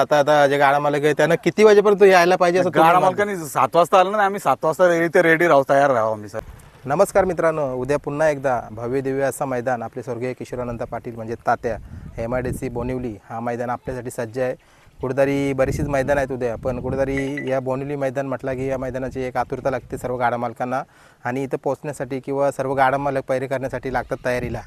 आता आता जे गाडा मालक आहे त्यांना किती वाजेपर्यंत यायला पाहिजे असं तुम्ही गाडा मानता? मालकाने 7 वाजता आलं ना, आम्ही 7 वाजता इथे रेडी राहू, तयार राहू आम्ही सर. नमस्कार मित्रांनो, उद्या पुन्हा एकदा भव्य दिव्य असं मैदान आपले स्वर्गीय किशोरानंद पाटील म्हणजे तात्या MIDC बोनिवली हा मैदान आपल्यासाठी सज्ज आहे. कुठेतरी बरीचशीच मैदान आहेत उद्या, पण कुठेतरी या बोनिवली मैदान म्हटलं की या मैदानाची एक आतुरता लागते सर्व गाडा मालकांना आणि इथं पोहोचण्यासाठी किंवा सर्व गाडा मालक पैरे करण्यासाठी लागतात तयारीला.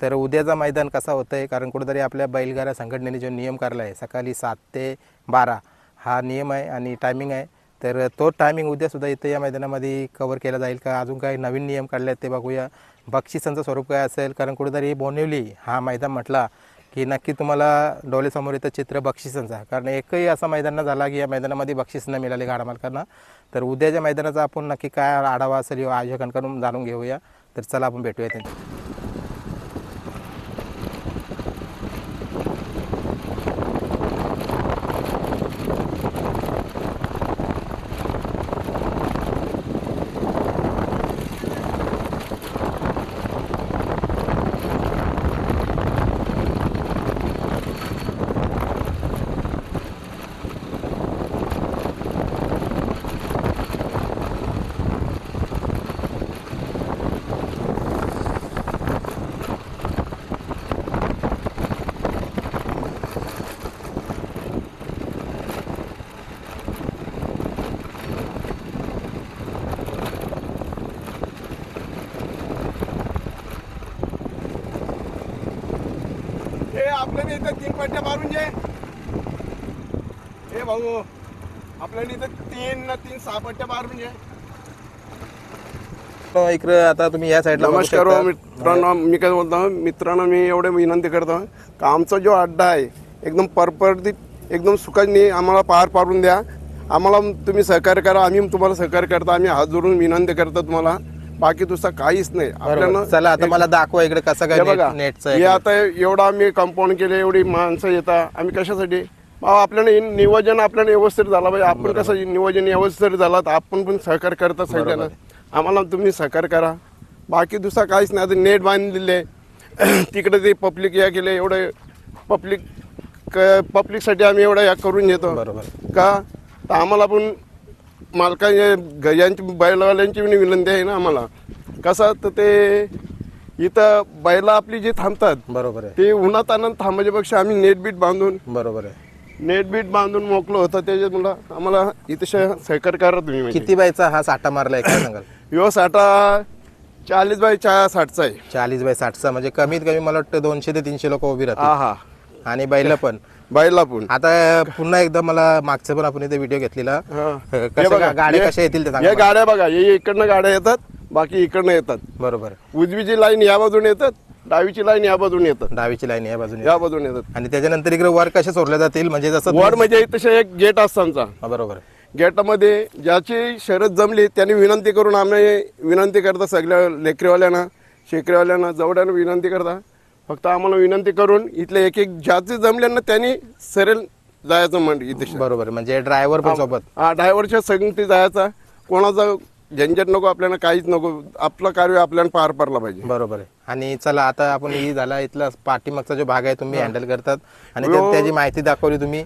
तर उद्याचा मैदान कसा होतं आहे, कारण कुठेतरी आपल्या बैलगाडा संघटनेने जो नियम काढला आहे सकाळी 7 ते 12 हा नियम आहे आणि टायमिंग आहे. तर तो टायमिंग उद्यासुद्धा इथं या मैदानामध्ये कवर केला जाईल का, अजून काही नवीन नियम काढले आहेत ते बघूया. बक्षिसांचं स्वरूप काय असेल, कारण कुठेतरी बोनिवली हा मैदान म्हटला की नक्की तुम्हाला डोळ्यासमोर येतं चित्र बक्षिसांचा, कारण एकही असा मैदान झाला की या मैदानामध्ये बक्षीस न मिळाले गाडा मालकांना. तर उद्याच्या मैदानाचा आपण नक्की काय आढावा असेल किंवा आयोजकांकडून जाणून घेऊया. तर चला आपण भेटूया त्यांच्या. आपल्याला इथं 3 पट्ट्या मारून जे हे भाऊ, आपल्याला इथं 3 6 पट्ट्या मारून जे. इकडे आता तुम्ही या साईडला नमस्कार मित्रांनो, मी काय बोलतो मित्रांनो, मी एवढे विनंती करतो का आमचा जो अड्डा आहे एकदम परपरतीत एकदम सुखाने आम्हाला पार पाडून द्या. आम्हाला तुम्ही सहकार्य करा, आम्ही तुम्हाला सहकार्य करतो. आम्ही हात जोडून विनंती करतो तुम्हाला, बाकी दुसरा काहीच नाही आपल्याला. चला आता मला दाखवा इकडे कसं हे बघा, काय नेटचं हे आता एवढा आम्ही कंपाऊंड केले, एवढी माणसं येतात, आम्ही कशासाठी बाबा आपल्याला नियोजन आपल्याला व्यवस्थित झाला पाहिजे. आपण कसं नियोजन व्यवस्थित झाला तर आपण पण सहकार्य करता सगळ्यांना. आम्हाला तुम्ही सहकार्य करा, बाकी दुसरा काहीच नाही. आता नेट बांधलेले तिकडे ते पब्लिक या केले, एवढं पब्लिकसाठी आम्ही एवढं या करून घेतो. बरोबर का तर आम्हाला पण मालकांच्या यांची बैलवाल्यांची पण विनंती आहे ना आम्हाला. कसं तर ते इथं बैला आपली जे थांबतात बरोबर आहे, ते उन्हात आणून थांबायच्यापेक्षा आम्ही नेटबीट बांधून बरोबर आहे. नेटबीट बांधून मोकलं होतं. त्याच्यामुळं आम्हाला इथं सहकार्य करा तुम्ही. म्हणजे किती बायचा हा साठा मारलाय काय सांगाल? यो साठा 40 बाय 60चा आहे. 40 बाय 60चा म्हणजे कमीत कमी मला वाटतं 200 ते 300 लोक उभी राहतात. हा आणि बैल पण बैला पण. आता पुन्हा एकदा मला मागचं पण आपण इथे व्हिडिओ घेतलेला, गाड्या कशा येतील ते या सांगा. गाड्या बघा, हे इकडनं गाड्या येतात, बाकी इकडनं येतात. बरोबर, उजवीची लाईन या बाजून येतात, डावीची लाईन या बाजून येतात, डावीची लाईन या बाजूने या बाजून येतात. आणि त्याच्यानंतर इकडे वर कशा सोडल्या जातील म्हणजे जसं वर म्हणजे तसे एक गेट असताना बरोबर गेटामध्ये ज्याची शरद जमली त्यांनी विनंती करून आम्ही विनंती करता सगळ्या लेकरीवाल्यांना शेकरीवाल्यांना जवळ्यांना विनंती करता. फक्त आम्हाला विनंती करून इथले एक ज्याचे जमल्यांना त्यांनी सरळ जायचं म्हणजे इथे. बरोबर, म्हणजे ड्रायव्हर पण सोबत. हा, ड्रायव्हरच्या संगती जायचा, कोणाचा झंझट नको, आपल्याला काहीच नको, आपलं कार्य आपल्याला पार पडला पाहिजे. बरोबर आहे. आणि चला आता आपण ही झाला इथला पाठीमागचा जो भाग आहे तुम्ही हँडल करतात आणि त्याची माहिती दाखवली तुम्ही.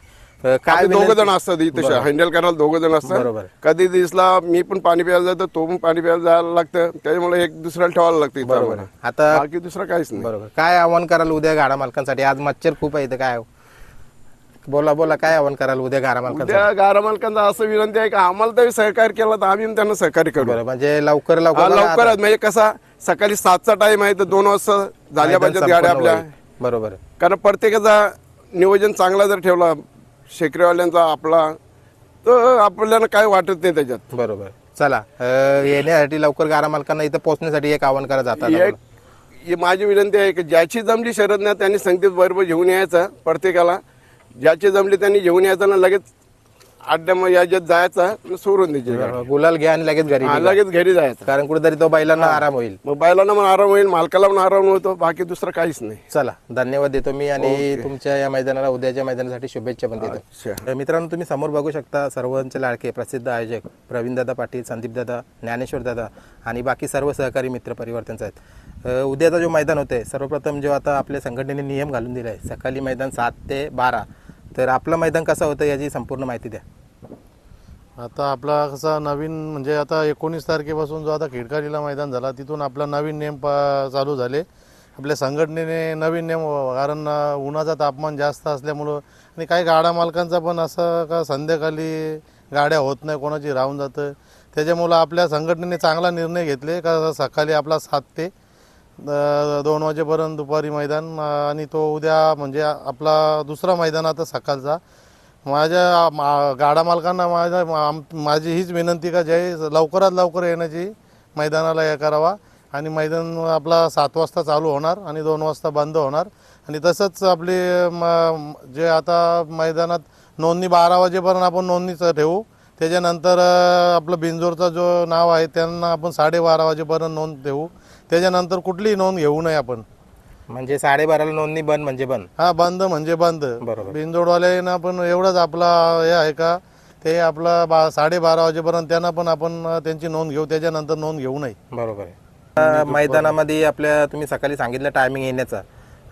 काय 2 जण असतात इथे हँडल करायला, 2 जण असतात. बरोबर. कधी दिसला मी पण पाणी प्यायला जातो, तो पण पाणी प्यायला जायला लागतं, त्याच्यामुळे एक दुसऱ्याला ठेवायला लागतं. बरोबर. आता बाकी दुसरं काहीच नाही. बरोबर, काय आव्हान कराल उद्या गाडा मालकांसाठी? आज मच्छर खूप आहे इथं, काय बोला काय आव्हान कराल उद्या गाडा मालकांसाठी? उद्या गारा मालकांचा असं विनंती आहे की आम्हाला तरी सहकार्य केला तर आम्ही त्यांना सहकार्य करू. बरोबर, म्हणजे लवकर लवकरच, म्हणजे कसा सकाळी 7चा टाइम आहे तर 2 वाजता झाल्या पाहिजेत गाड्या आपल्या. बरोबर, कारण प्रत्येकाचा नियोजन चांगला जर ठेवला शेकरीवाल्यांचा आपला, तर आपल्याला काय वाटत नाही त्याच्यात. बरोबर. चला येण्यासाठी लवकर गाडा मालकांना इथं पोहोचण्यासाठी एक आव्हान करा जातात. ही माझी विनंती आहे की ज्याची जमली शरद ना त्यांनी संगीत बरोबर घेऊन यायचं. प्रत्येकाला ज्याची जमली त्यांनी घेऊन यायचं ना, लगेच अड्ड्यामध्ये याच्यात जायचा, सोडून द्यायची गाडी. गुलाल घ्या आणि लगेच घरी निघा. लगेच घरी जायचं, कारण कुठेतरी तो बैलांना आराम होईल. मग बैलांना पण आराम होईल, मालकाला पण आराम होतो, बाकी दुसरं काहीच नाही. चला धन्यवाद देतो मी आणि तुमच्या या मैदानाला उद्याच्या मैदानासाठी शुभेच्छा पण देतो. तर मित्रांनो, तुम्ही समोर बघू शकता सर्वांचे लाडके प्रसिद्ध आयोजक प्रवीणदादा पाटील, संदीपदादा, ज्ञानेश्वरदादा आणि बाकी सर्व सहकारी मित्र परिवार त्यांचा आहेत. उद्याचा जो मैदान होते सर्वप्रथम जो आता आपल्या संघटनेने नियम घालून दिला आहे, सकाळी मैदान 7 ते 12 तर आपलं मैदान कसं होतं याची संपूर्ण माहिती द्या. आता आपला कसा नवीन म्हणजे आता 19 तारखेपासून जो आता खिडकालीला मैदान झाला तिथून आपला नवीन नियम चालू झाले. आपल्या संघटनेने नवीन नियम कारण उन्हाचा तापमान जास्त असल्यामुळं आणि काही गाडा मालकांचा पण असं का संध्याकाळी गाड्या होत नाही, कोणाची राहून जातं, त्याच्यामुळं आपल्या संघटनेने चांगला निर्णय घेतले का सकाळी आपला 7 ते 2 वाजेपर्यंत दुपारी मैदान आणि तो उद्या म्हणजे आपला दुसरा मैदान आता सकाळचा. माझ्या गाडा मालकांना माझी हीच विनंती का लवकरात लवकर येण्याची मैदानाला हे करावा आणि मैदान आपला 7 वाजता चालू होणार आणि 2 वाजता बंद होणार. आणि तसंच आपली जे आता मैदानात नोंदणी 12 वाजेपर्यंत आपण नोंदणीचं ठेवू. त्याच्यानंतर आपलं बिंजोरचं जो नाव आहे त्यांना आपण 12:30 वाजेपर्यंत नोंद ठेवू. त्याच्यानंतर कुठलीही नोंद घेऊ नये आपण. म्हणजे 12:30ला नोंदणी बंद म्हणजे बंद. हा, बंद म्हणजे बंद. बरोबर. बिनजोडवाल्यांना पण एवढंच आपला हे आहे का ते आपलं 12:30 वाजेपर्यंत त्यांना पण आपण त्यांची नोंद घेऊ, त्याच्यानंतर नोंद घेऊ नये. बरोबर आहे. मैदानामध्ये आपल्या तुम्ही सकाळी सांगितलं टायमिंग येण्याचा.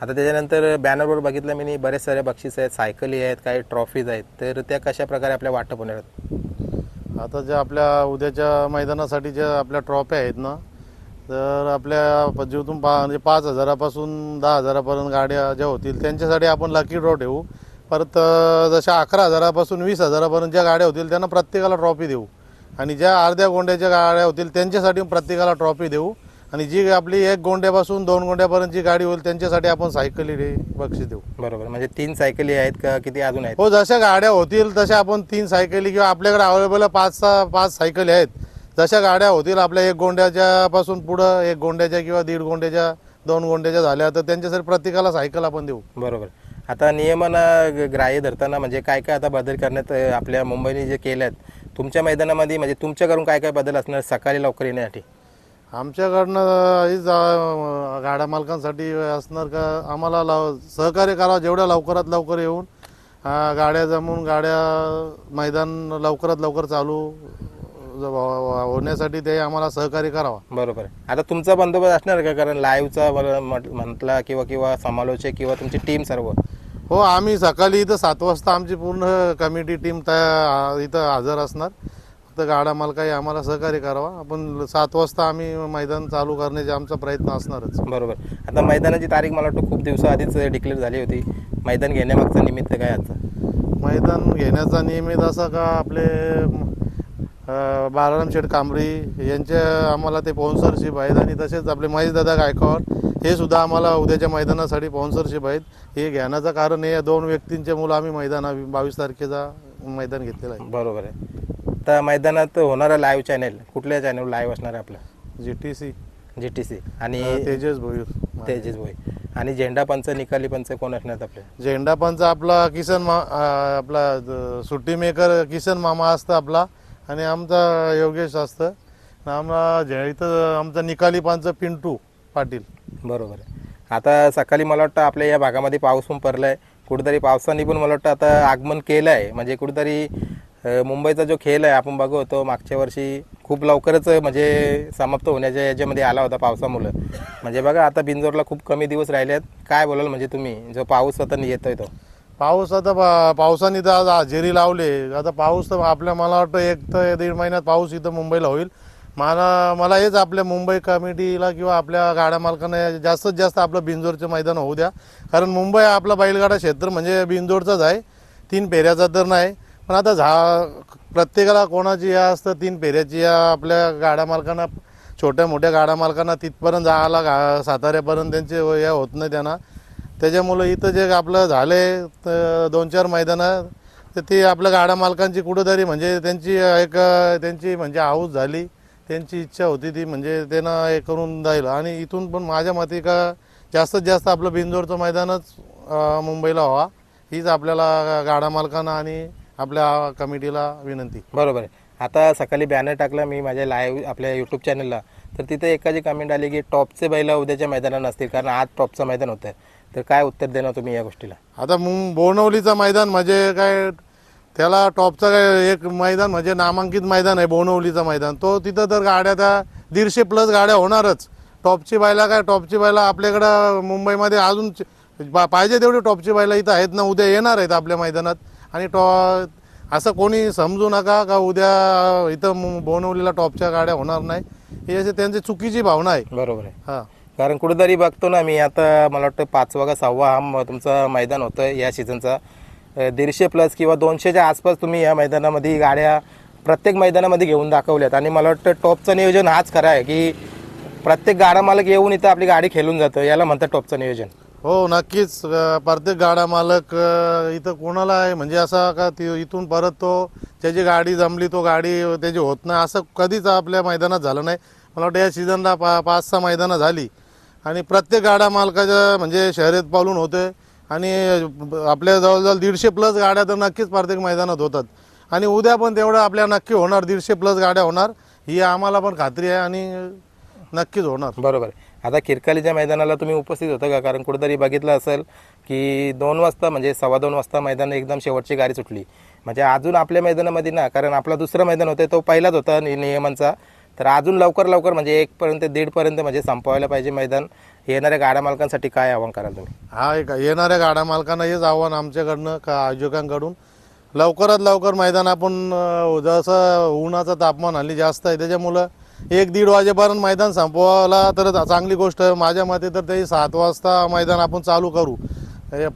आता त्याच्यानंतर बॅनरवर बघितलं मी बरेच सारे बक्षीस आहेत, सायकली आहेत, काही ट्रॉफीज आहेत, तर त्या कशा प्रकारे आपल्या वाटप होणार आहेत? आता ज्या आपल्या उद्याच्या मैदानासाठी ज्या आपल्या ट्रॉफ्या आहेत ना, तर आपल्या जीवतून म्हणजे 5,000पासून 10,000पर्यंत गाड्या ज्या होतील त्यांच्यासाठी आपण लकी ड्रॉ ठेवू. परत जशा 11,000पासून 20,000पर्यंत ज्या गाड्या होतील त्यांना प्रत्येकाला ट्रॉफी देऊ. आणि ज्या अर्ध्या गोंड्याच्या गाड्या होतील त्यांच्यासाठी प्रत्येकाला ट्रॉफी देऊ. आणि जी आपली 1 गोंड्यापासून 2 गोंड्यापर्यंतची गाडी होईल त्यांच्यासाठी आपण सायकली बक्षीस देऊ. बरोबर. म्हणजे 3 सायकली आहेत का किती अजून आहेत? हो, जशा गाड्या होतील तशा आपण 3 सायकली किंवा आपल्याकडे अवेलेबल 5 सायकली आहेत. जशा गाड्या होतील आपल्या 1 गोंड्याच्या पासून पुढं 1 गोंड्याच्या किंवा 1.5 गोंड्याच्या 2 गोंड्याच्या झाल्या तर त्यांच्यासाठी प्रत्येकाला सायकल आपण देऊ. बरोबर. आता नियमन ग्राह्य धरताना म्हणजे काय काय आता बदल करण्यात आपल्या मुंबईने जे केले आहेत तुमच्या मैदानामध्ये, म्हणजे तुमच्याकडून काय काय बदल असणार सकाळी लवकर येण्यासाठी? आमच्याकडनं हीच गाड्या मालकांसाठी असणार का आम्हाला सहकार्य करावं, जेवढ्या लवकरात लवकर येऊन गाड्या जमून मैदान लवकरात लवकर चालू होण्यासाठी ते आम्हाला सहकार्य करावा. बरोबर. आता तुमचा बंदोबस्त असणार का? कारण लाईव्हचा म्हटला किंवा समालोचक किंवा तुमची टीम सर्व? हो, आम्ही सकाळी इथं 7 वाजता आमची पूर्ण कमिटी टीम इथं हजर असणार. फक्त गाडा मालकाही आम्हाला सहकार्य करावा. आपण 7 वाजता आम्ही मैदान चालू करण्याचा आमचा प्रयत्न असणारच. बरोबर. आता मैदानाची तारीख मला वाटतं खूप दिवसाआधीच डिक्लेअर झाली होती. मैदान घेण्यामागचं निमित्त काय आता? मैदान घेण्याचा निमित्त असा का आपले बाळाराम शेठ कांबळी यांचे आम्हाला ते स्पॉन्सरशिप आहेत आणि तसेच आपले महेशदादा गायकवाड हे सुद्धा आम्हाला उद्याच्या मैदानासाठी स्पॉन्सरशिप आहेत. हे घेण्याचं कारण हे 2 व्यक्तींच्या मुलं आम्ही 22 तारखेचा मैदान घेतलेलं आहे. बरोबर आहे. आता मैदानात होणारा लाईव्ह चॅनल कुठल्या चॅनल लाईव्ह असणार आहे आपलं? GTC आणि तेजस भोईर. भोई. आणि झेंडा पंच निकाली पंच कोण असणार आपले? झेंडा पंच आपला आपला सुट्टी मेकर किसन मामा असतं आपला आणि आमचा योगेश असतं. इथं आमचा निकाली पंच पिंटू पाटील. बरोबर आहे. आता सकाळी मला वाटतं आपल्या या भागामध्ये पाऊस पण पडला आहे. कुठेतरी पावसाने पण मला वाटतं आता आगमन केलं आहे. म्हणजे कुठेतरी मुंबईचा जो खेळ आहे आपण बघू होतो मागच्या वर्षी खूप लवकरच म्हणजे समाप्त होण्याच्या याच्यामध्ये आला होता पावसामुळं. म्हणजे बघा आता बिंजोरला खूप कमी दिवस राहिले आहेत. काय बोलाल म्हणजे तुम्ही जो पाऊस आता येतोय तो? पाऊस आता पावसाने तर आज हजेरी लावले. आता पाऊस तर मला वाटतं 1 ते 1.5 महिन्यात पाऊस इथं मुंबईला होईल. मला हेच आपल्या मुंबई कमिटीला किंवा आपल्या गाड्या मालकांना जास्तीत जास्त आपलं बिंजोरचं मैदान होऊ द्या. कारण मुंबई आपला बैलगाडा क्षेत्र म्हणजे बिंजोरचंच आहे. 3 फेऱ्याचा तर नाही, पण आता प्रत्येकाला कोणाची या असतं 3 फेऱ्याची या आपल्या गाड्या मालकांना, छोट्या मोठ्या गाड्या मालकांना तिथपर्यंत जायला साताऱ्यापर्यंत त्यांचे या होत नाही त्यांना. त्याच्यामुळं इथं जे आपलं झाले 2-4 मैदानं तर ती आपल्या गाड्या मालकांची कुठंतरी म्हणजे त्यांची म्हणजे हाऊस झाली, त्यांची इच्छा होती ती म्हणजे त्यांना हे करून जाईल. आणि इथून पण माझ्या मते का जास्तीत जास्त आपलं बिंजोरचं मैदानच मुंबईला व्हावा हीच आपल्याला गाड्या मालकांना आणि आपल्या कमिटीला विनंती. बरोबर आहे. आता सकाळी बॅनर टाकला मी माझ्या लाईव्ह आपल्या यूट्यूब चॅनलला, तर तिथे एकाची कमेंट आली की टॉपचे बैल उद्याच्या मैदानात नसतील कारण आज टॉपचं मैदान होतं आहे. तर काय उत्तर देणार तुम्ही या गोष्टीला? आता बोनवलीचं मैदान म्हणजे काय त्याला टॉपचं काय एक मैदान म्हणजे नामांकित मैदान आहे बोनवलीचं मैदान. तो तिथं तर गाड्या त्या 150+ गाड्या होणारच. टॉपची बैला आपल्याकडं मुंबईमध्ये अजून पाहिजे तेवढी टॉपची बैला इथं आहेत ना, उद्या येणार आहेत आपल्या मैदानात. आणि असं कोणी समजू नका का उद्या इथं बोनवलीला टॉपच्या गाड्या होणार नाही, ही अशी त्यांची चुकीची भावना आहे. बरोबर आहे. हा, कारण कुठेतरी बघतो ना मी आता, मला वाटतं 5वा का 6वा हा तुमचं मैदान होतं या सीझनचा. 150+ किंवा 200च्या आसपास तुम्ही या मैदानामध्ये गाड्या प्रत्येक मैदानामध्ये घेऊन दाखवल्यात. आणि मला वाटतं टॉपचं नियोजन हाच खरा आहे की प्रत्येक गाडा मालक येऊन इथं आपली गाडी खेळून जातं, याला म्हणतात टॉपचं नियोजन. हो नक्कीच. प्रत्येक गाडा मालक इथं कोणाला आहे म्हणजे असा का इथून परत तो त्याची गाडी जमली तो गाडी त्याची होत नाही असं कधीच आपल्या मैदानात झालं नाही. मला वाटतं या सीझनला 5-6 मैदानं झाली आणि प्रत्येक गाडा मालकाच्या म्हणजे शर्यत पालून होते. आणि आपल्या जवळजवळ 150+ गाड्या तर नक्कीच प्रत्येक मैदानात होतात. आणि उद्या पण तेवढं आपल्या नक्की होणार, 150+ गाड्या होणार ही आम्हाला पण खात्री आहे आणि नक्कीच होणार. बरोबर आहे. आता खिरकालीच्या मैदानाला तुम्ही उपस्थित होता का? कारण कुठेतरी बघितलं असेल की 2 वाजता म्हणजे 2:15 वाजता मैदान एकदम शेवटची गाडी सुटली. म्हणजे अजून आपल्या मैदानामध्ये ना, कारण आपला दुसरं मैदान होतं तो पहिलाच होता नियमांचा, तर अजून लवकर म्हणजे 1 ते 1:30 म्हणजे संपवायला पाहिजे मैदान. येणाऱ्या गाड्या मालकांसाठी काय आव्हान कराल तुम्ही? हा, एक येणाऱ्या गाड्या मालकांना हेच आव्हान आमच्याकडनं का आयोजकांकडून लवकरात लवकर मैदान आपण जसं उन्हाचं तापमान हल्ली जास्त आहे त्याच्यामुळं 1-1:30 वाजेपर्यंत मैदान संपवायला तर चांगली गोष्ट आहे. माझ्या मते तर ते 7 वाजता मैदान आपण चालू करू.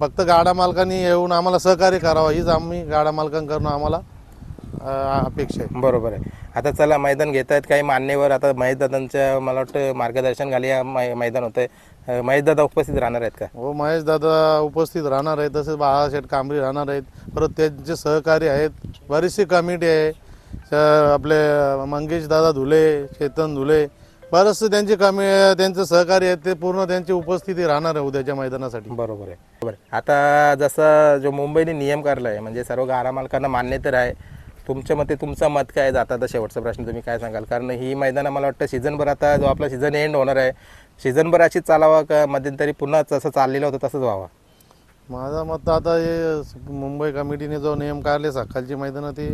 फक्त गाडा मालकांनी येऊन आम्हाला सहकार्य करावं हीच आम्ही गाडा मालकांकडून आम्हाला अपेक्षा आहे. बरोबर आहे. आता चला मैदान घेत आहेत काही मान्यवर, आता महेश दादांच्या मला वाटतं मार्गदर्शन खाली या मैदान होतं आहे. महेश दादा उपस्थित राहणार आहेत का? हो, महेश दादा उपस्थित राहणार आहेत, तसेच बाळाशेठ कांबरी राहणार आहेत. परत त्यांचे सहकारी आहेत, बरीचशी कमिटी आहे. आपले मंगेश दादा धुले, चेतन धुले, बरंचसं त्यांचे सहकारी आहेत, ते पूर्ण त्यांची उपस्थिती राहणार आहे उद्याच्या मैदानासाठी. बरोबर आहे. बरोबर. आता जसं जो मुंबईने नियम काढला आहे म्हणजे सर्व गाडा मालकांना मान्य तर आहे, तुमच्या मते तुमचं मत काय आहे? जाता आता शेवटचा प्रश्न तुम्ही काय सांगाल? कारण ही मैदानं मला वाटतं सीझनभर, आता जो आपला सीझन एंड होणार आहे सीझनभर अशीच चालावा का मध्यंतरी पुन्हा जसं चाललेलं होतं तसंच व्हावं? माझं मत आता हे मुंबई कमिटीने जो नियम काढले सकाळची मैदानं ती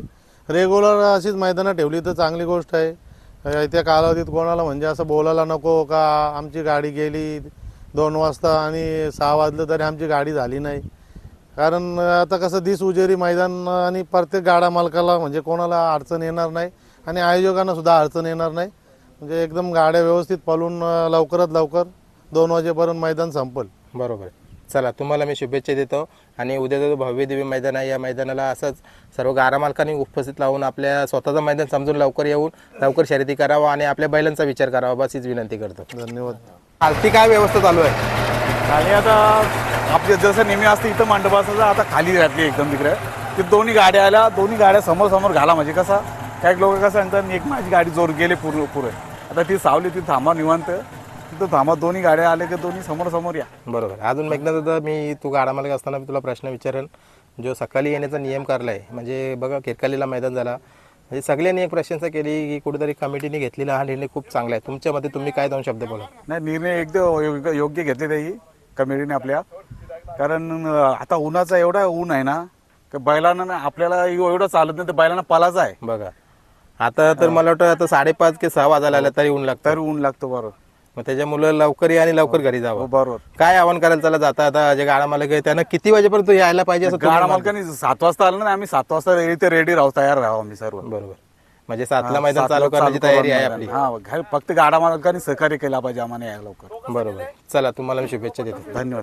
रेग्युलर अशीच मैदानं ठेवली तर चांगली गोष्ट आहे. त्या कालावधीत कोणाला म्हणजे असं बोलायला नको का आमची गाडी गेली 2 वाजता आणि 6 वाजलं तरी आमची गाडी झाली नाही. कारण आता कसं दिसउजेरी मैदान आणि प्रत्येक गाडा मालकाला म्हणजे कोणाला अडचण येणार नाही आणि आयोजकांना सुद्धा अडचण येणार नाही. म्हणजे एकदम गाड्या व्यवस्थित पळून लवकरात लवकर 2 वाजेपर्यंत मैदान संपल. बरोबर आहे. चला, तुम्हाला मी शुभेच्छा देतो. आणि उद्याचं जो भव्य दिव्य मैदान आहे या मैदानाला असंच सर्व गाडा मालकांनी उपस्थित लावून आपल्या स्वतःचं मैदान समजून लवकर येऊन लवकर शर्यती करावा आणि आपल्या बैलांचा विचार करावा, बस हीच विनंती करतो. धन्यवाद. खालती काय व्यवस्था चालू आहे? आणि आता आपले जसं नेहमी असतं इथं मंडपाचं आता खाली राहते एकदम तिकडे, ते दोन्ही गाड्या आल्या, दोन्ही गाड्या समोर घाला. म्हणजे कसा काही लोक कसं सांगतात एक माझी गाडी जोर गेले पुरे आता ती सावली ती थांबा निवांत तिथं थांबा, दोन्ही गाड्या आल्या की दोन्ही समोर या. बरोबर. अजून एकदा दादा मी तू गाडा मालक असताना मी तुला प्रश्न विचारेन, जो सकाळी येण्याचा नियम काढला आहे म्हणजे बघा खिरकालीला मैदान झाला म्हणजे सगळ्यांनी एक प्रशंसा केली की कुठेतरी कमिटीने घेतलेला हा निर्णय खूप चांगला आहे. तुमच्या मते तुम्ही काय 2 शब्द बोला? नाही, निर्णय एकदम योग्य घेतले ही कमिटीने आपल्या. कारण आता उन्हाचा एवढा ऊन आहे ना की बैलांना आपल्याला एवढं चालत नाही, तर बैलांना पलाचा आहे. बघा आता तर मला वाटतं आता 5:30 की 6 वाजायला आल्या तरी ऊन लागतं. तर ऊन लागतो. बरोबर. मग त्याच्यामुळे लवकर या आणि लवकर घरी जावं. बरोबर. काय आव्हान करायला चला जाता आता जे गाडा मालक आहे त्यांना किती वाजेपर्यंत यायला पाहिजे असं गाडा मालकांनी 7 वाजता आलं ना, आम्ही 7 वाजता इथे रेडी राहू, तयार राहू आम्ही सर्व. बरोबर. म्हणजे 7ला मैदान चालू करण्याची तयारी आहे आपली. हा, फक्त गाडा मालकांनी सहकार्य केला पाहिजे आम्हाला या लवकर. बरोबर. चला, तुम्हाला मी शुभेच्छा देतो. धन्यवाद.